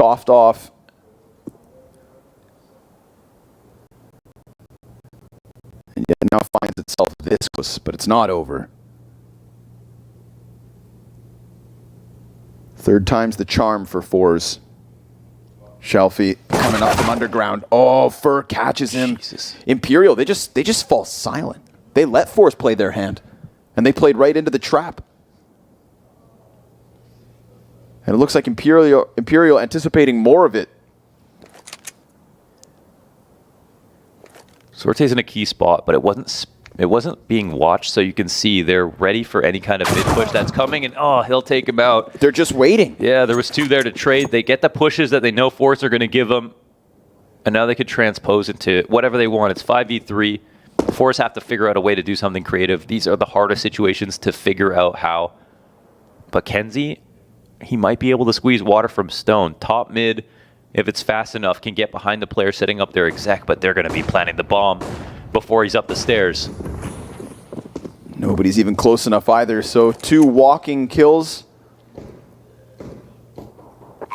coughed off. And yet now finds itself viscous, but it's not over. Third time's the charm for forZe. Shelfie coming up from underground. Oh, Fur catches him. Jesus. Imperial, they just fall silent. They let forZe play their hand, and they played right into the trap. And it looks like Imperial anticipating more of it. Sorte's in a key spot, but it wasn't being watched, so you can see they're ready for any kind of mid push that's coming, and oh, he'll take him out. They're just waiting. Yeah, there was 2 there to trade. They get the pushes that they know forZe are going to give them, and now they could transpose into whatever they want. It's 5v3. forZe have to figure out a way to do something creative. These are the hardest situations to figure out how. But Kenzie, he might be able to squeeze water from stone. Top mid, if it's fast enough, can get behind the player setting up their exec, but they're going to be planting the bomb before he's up the stairs. Nobody's even close enough either, so 2 walking kills.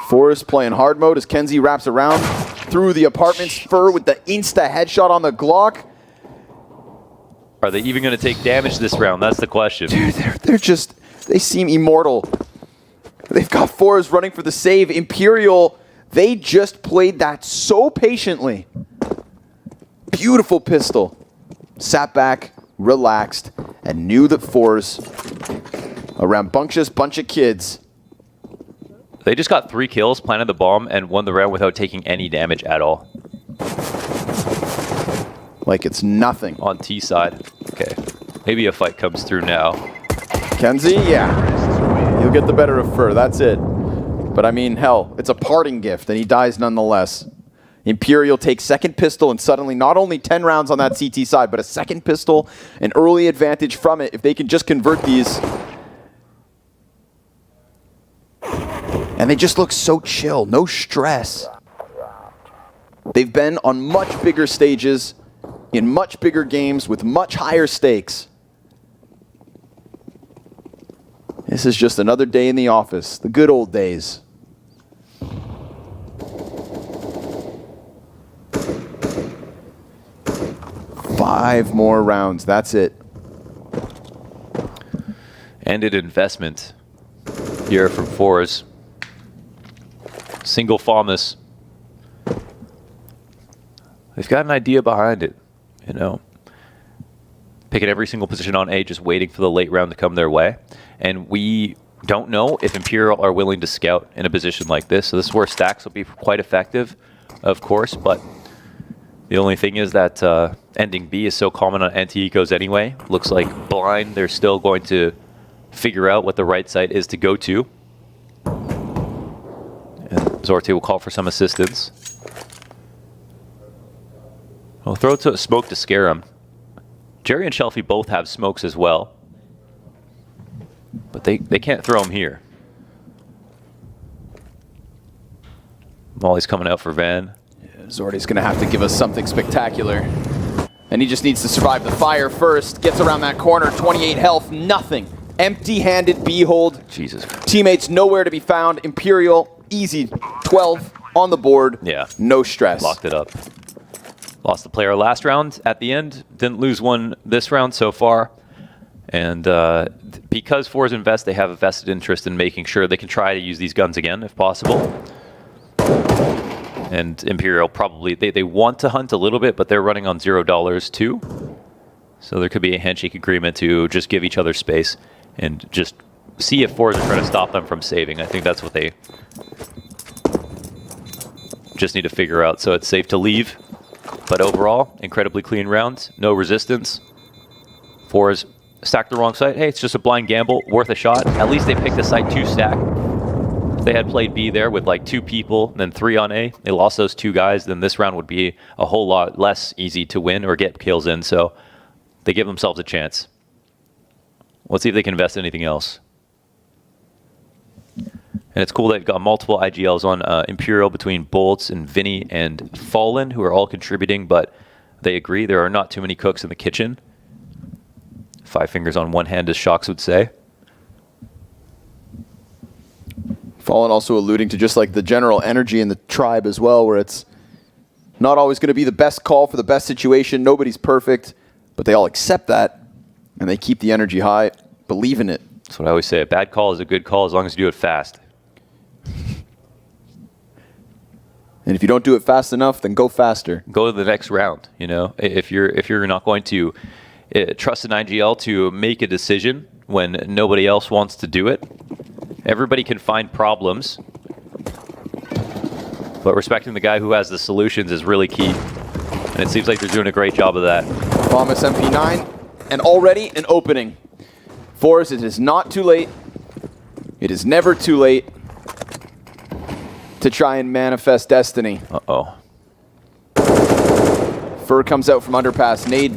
forZe playing hard mode as Kenzie wraps around through the apartments. Fur with the insta headshot on the Glock. Are they even going to take damage this round? That's the question. Dude, they seem immortal. They've got forZe running for the save. Imperial, they just played that so patiently. Beautiful pistol. Sat back, relaxed, and knew that forZe, a rambunctious bunch of kids. They just got 3 kills, planted the bomb, and won the round without taking any damage at all. Like it's nothing. On T side. Okay. Maybe a fight comes through now. Kenzie, yeah. He'll get the better of Fur, that's it. But I mean, hell, it's a parting gift, and he dies nonetheless. Imperial takes second pistol, and suddenly not only 10 rounds on that CT side, but a second pistol, an early advantage from it if they can just convert these. And they just look so chill, no stress. They've been on much bigger stages, in much bigger games, with much higher stakes. This is just another day in the office, the good old days. Five more rounds, that's it. And an investment here from forZe. Single FAMAS. They've got an idea behind it, you know. Picking every single position on A, just waiting for the late round to come their way. And we don't know if Imperial are willing to scout in a position like this. So this is where stacks will be quite effective, of course, but the only thing is that ending B is so common on anti-ecos anyway. Looks like blind, they're still going to figure out what the right site is to go to. And Zorte will call for some assistance. I'll throw to a smoke to scare him. Jerry and Shelfie both have smokes as well. But they can't throw him here. Molly's coming out for Van. Yeah, Zorte's going to have to give us something spectacular. And he just needs to survive the fire first. Gets around that corner, 28 health, nothing. Empty-handed B-hold. Jesus. Teammates nowhere to be found. Imperial, easy, 12 on the board. Yeah. No stress. Locked it up. Lost the player last round at the end. Didn't lose one this round so far. And because forZe invest, they have a vested interest in making sure they can try to use these guns again if possible. And Imperial probably, they want to hunt a little bit, but they're running on $0 too. So there could be a handshake agreement to just give each other space and just see if forZe are trying to stop them from saving. I think that's what they just need to figure out. So it's safe to leave. But overall, incredibly clean rounds. No resistance. forZe stacked the wrong site. Hey, it's just a blind gamble, worth a shot. At least they picked a site to stack. If they had played B there with like 2 people, then 3 on A, they lost those 2 guys, then this round would be a whole lot less easy to win or get kills in. So they give themselves a chance. Let's see if they can invest in anything else. And it's cool they've got multiple IGLs on Imperial between Bolts and Vinny and Fallen, who are all contributing, but they agree there are not too many cooks in the kitchen. 5 fingers on one hand, as shox would say. Fallen also alluding to just like the general energy in the tribe as well, where it's not always going to be the best call for the best situation. Nobody's perfect, but they all accept that, and they keep the energy high, believe in it. That's what I always say. A bad call is a good call as long as you do it fast. And if you don't do it fast enough, then go faster. Go to the next round. You know, if you're not going to trust an IGL to make a decision when nobody else wants to do it, everybody can find problems, but respecting the guy who has the solutions is really key. And it seems like they're doing a great job of that. Promise MP9, and already an opening. forZe, it is not too late. It is never too late to try and manifest destiny. Uh-oh. Fur comes out from underpass. Nade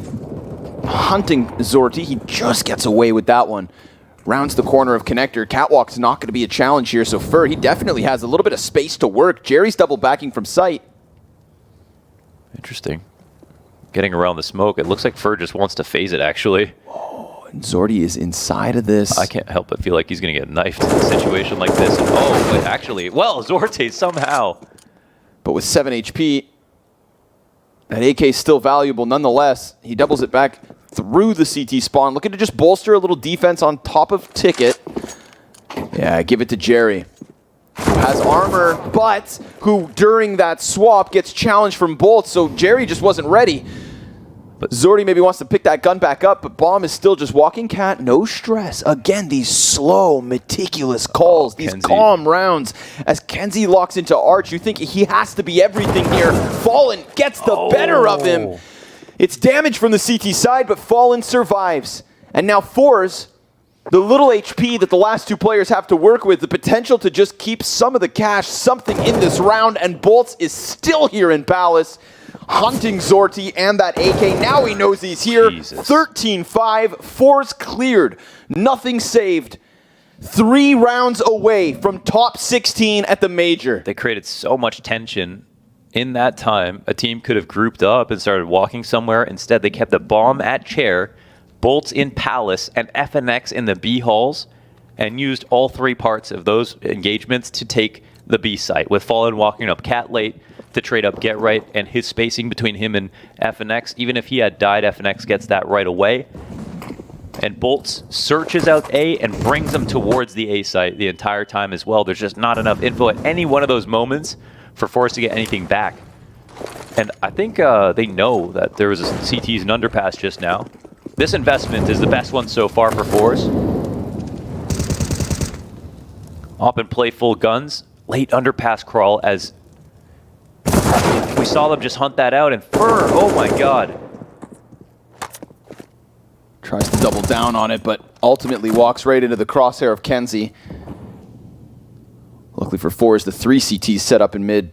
hunting Zorti. He just gets away with that one. Rounds the corner of connector. Catwalk's not going to be a challenge here, so Fur, he definitely has a little bit of space to work. Jerry's double backing from sight. Interesting. Getting around the smoke. It looks like Fur just wants to phase it, actually. Oh, and Zorti is inside of this. I can't help but feel like he's going to get knifed in a situation like this. And, oh, but actually, well, Zorte somehow. But with 7 HP, that AK is still valuable nonetheless. He doubles it back through the CT spawn, looking to just bolster a little defense on top of Ticket. Yeah, give it to Jerry, who has armor, but who during that swap gets challenged from Bolt, so Jerry just wasn't ready. But Zorti maybe wants to pick that gun back up, but Bomb is still just walking cat, no stress. Again, these slow, meticulous calls, these calm rounds. As Kenzie locks into Arch, you think he has to be everything here. Fallen gets the better of him. It's damage from the CT side, but Fallen survives. And now forZe, the little HP that the last two players have to work with, the potential to just keep some of the cash, something in this round, and Bolts is still here in Palace, hunting Zorti and that AK. Now he knows he's here. 13-5, forZe cleared, nothing saved. 3 rounds away from top 16 at the Major. They created so much tension. In that time, a team could have grouped up and started walking somewhere. Instead, they kept the bomb at chair, Bolts in Palace, and FNX in the B halls, and used all 3 parts of those engagements to take the B site, with Fallen walking up cat late to trade up Get Right, and his spacing between him and FNX. Even if he had died, FNX gets that right away. And Bolts searches out A and brings them towards the A site the entire time as well. There's just not enough info at any one of those moments for forZe to get anything back. And I think they know that there was a CTs and underpass just now. This investment is the best one so far for forZe. Op and play full guns. Late underpass crawl as we saw them just hunt that out, and Fur, oh my god. Tries to double down on it, but ultimately walks right into the crosshair of Kenzie. Luckily for forZe, the 3 CTs set up in mid.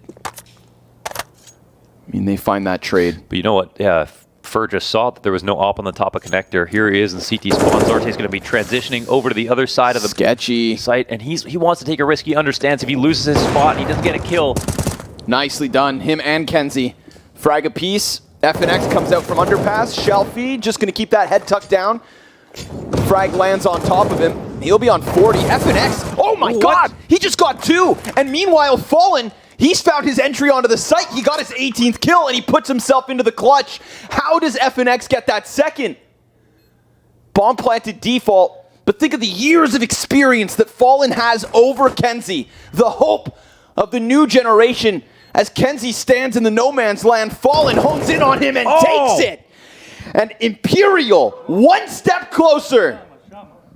I mean, they find that trade. But you know what? Yeah, Fur just saw that there was no op on the top of connector. Here he is in CT spawn. Zorte's going to be transitioning over to the other side of the sketchy site, and he wants to take a risk. He understands if he loses his spot, he doesn't get a kill. Nicely done, him and Kenzie. Frag a piece. FNX comes out from underpass. Shelfie just going to keep that head tucked down. Frag lands on top of him. He'll be on 40. FNX, oh my god, he just got 2. And meanwhile, Fallen, he's found his entry onto the site. He got his 18th kill, and he puts himself into the clutch. How does FNX get that second? Bomb planted default, but think of the years of experience that Fallen has over Kenzie. The hope of the new generation. As Kenzie stands in the no man's land, Fallen hones in on him and takes it. And Imperial, 1 step closer.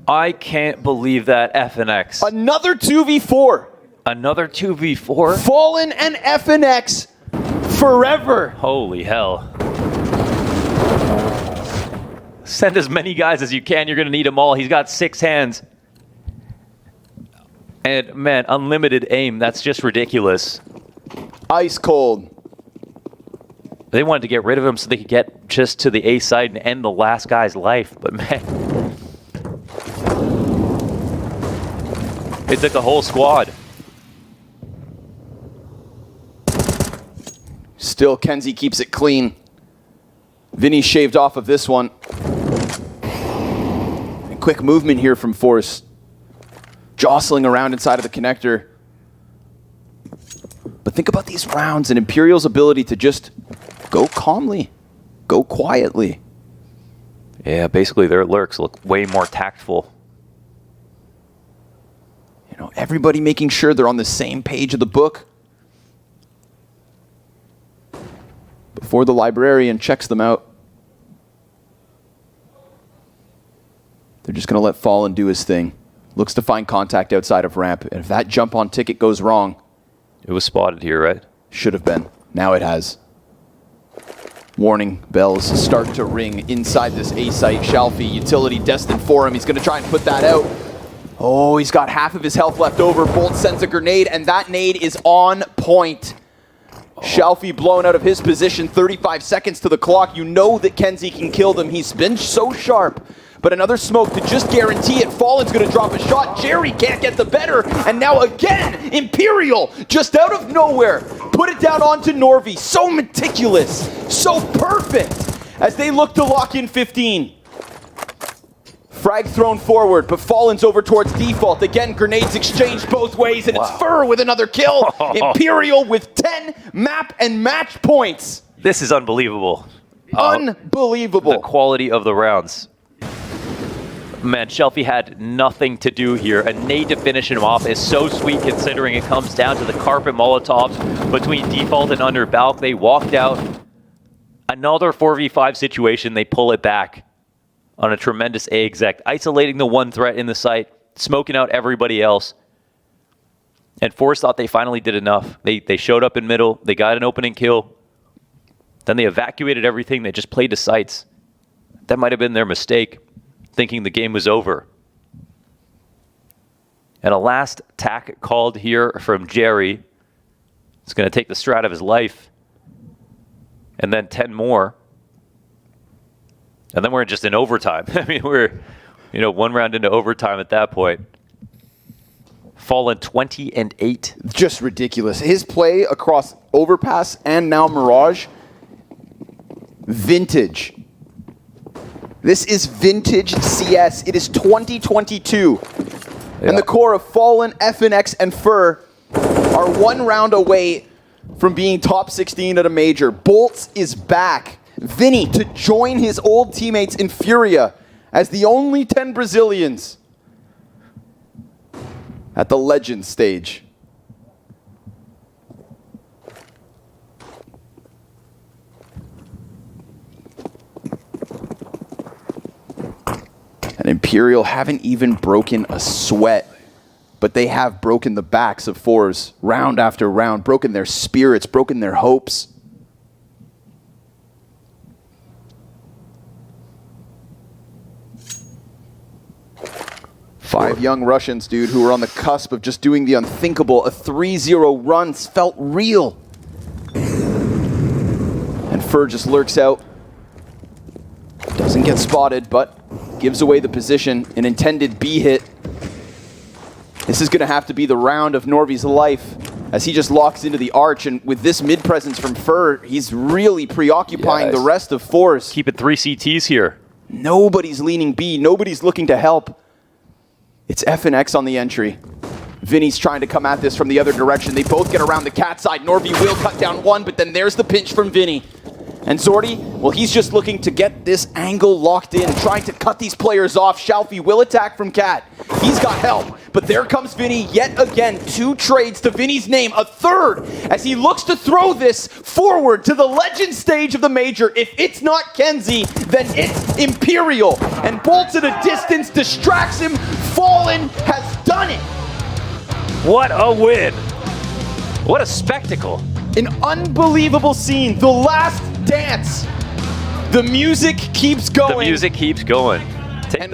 I can't believe that, FNX. Another 2v4. Another 2v4? Fallen and FNX forever. Holy hell. Send as many guys as you can. You're going to need them all. He's got 6 hands. And, man, unlimited aim. That's just ridiculous. Ice cold. They wanted to get rid of him so they could get just to the A side and end the last guy's life. But, man, it took a whole squad. Still, Kenzie keeps it clean. Vinny shaved off of this one. And quick movement here from forZe. Jostling around inside of the connector. But think about these rounds and Imperial's ability to just go calmly, go quietly. Yeah, basically their lurks look way more tactful. You know, everybody making sure they're on the same page of the book before the librarian checks them out. They're just going to let Fallen do his thing. Looks to find contact outside of ramp. And if that jump on ticket goes wrong... It was spotted here, right? Should have been. Now it has. Warning bells start to ring inside this A site. Shalfie, utility destined for him. He's going to try and put that out. Oh, he's got half of his health left over. Bolt sends a grenade, and that nade is on point. Shalfie blown out of his position. 35 seconds to the clock. You know that Kenzie can kill them. He's been so sharp. But another smoke to just guarantee it. Fallen's going to drop a shot. Jerry can't get the better. And now again, Imperial, just out of nowhere, put it down onto nordvi. So meticulous, so perfect, as they look to lock in 15. Frag thrown forward, but Fallen's over towards default. Again, grenades exchanged both ways, and it's Fur with another kill. Imperial with 10 map and match points. This is unbelievable. Unbelievable. The quality of the rounds. Man, Shelfie had nothing to do here. A nade to finish him off is so sweet considering it comes down to the carpet Molotovs between default and under Balk. They walked out. Another 4v5 situation, they pull it back on a tremendous A exec, isolating the one threat in the site, smoking out everybody else. And forZe thought they finally did enough. They showed up in middle, they got an opening kill, then they evacuated everything, they just played to sites. That might have been their mistake, thinking the game was over. And a last tack called here from Jerry. It's going to take the strat of his life. And then 10 more. And then we're just in overtime. I mean, we're, one round into overtime at that point. Fallen 20-8. Just ridiculous. His play across Overpass and now Mirage, vintage. This is vintage CS. It is 2022. Yeah. And the core of Fallen, FNX, and Fur are one round away from being top 16 at a major. Bolts is back. Vinny to join his old teammates in Furia as the only 10 Brazilians at the Legends stage. And Imperial haven't even broken a sweat, but they have broken the backs of forZe round after round, broken their spirits, broken their hopes. Five young Russians, dude, who were on the cusp of just doing the unthinkable. A 3-0 run felt real. And Fur just lurks out. Doesn't get spotted, but gives away the position. An intended B hit. This is going to have to be the round of nordvi's life as he just locks into the arch. And with this mid presence from Fur, he's really preoccupying the rest of forZe. Keep it 3 CTs here. Nobody's leaning B. Nobody's looking to help. It's FNX on the entry. Vinny's trying to come at this from the other direction. They both get around the cat side. nordvi will cut down one, but then there's the pinch from Vinny. And Zordy, well, he's just looking to get this angle locked in, trying to cut these players off. Shalfie will attack from Cat. He's got help, but there comes Vinny yet again. 2 trades to Vinny's name, a third, as he looks to throw this forward to the legend stage of the major. If it's not Kenzie, then it's Imperial. And Bolts at a distance distracts him. Fallen has done it. What a win. What a spectacle. An unbelievable scene. The last dance. The music keeps going. The music keeps going. Take the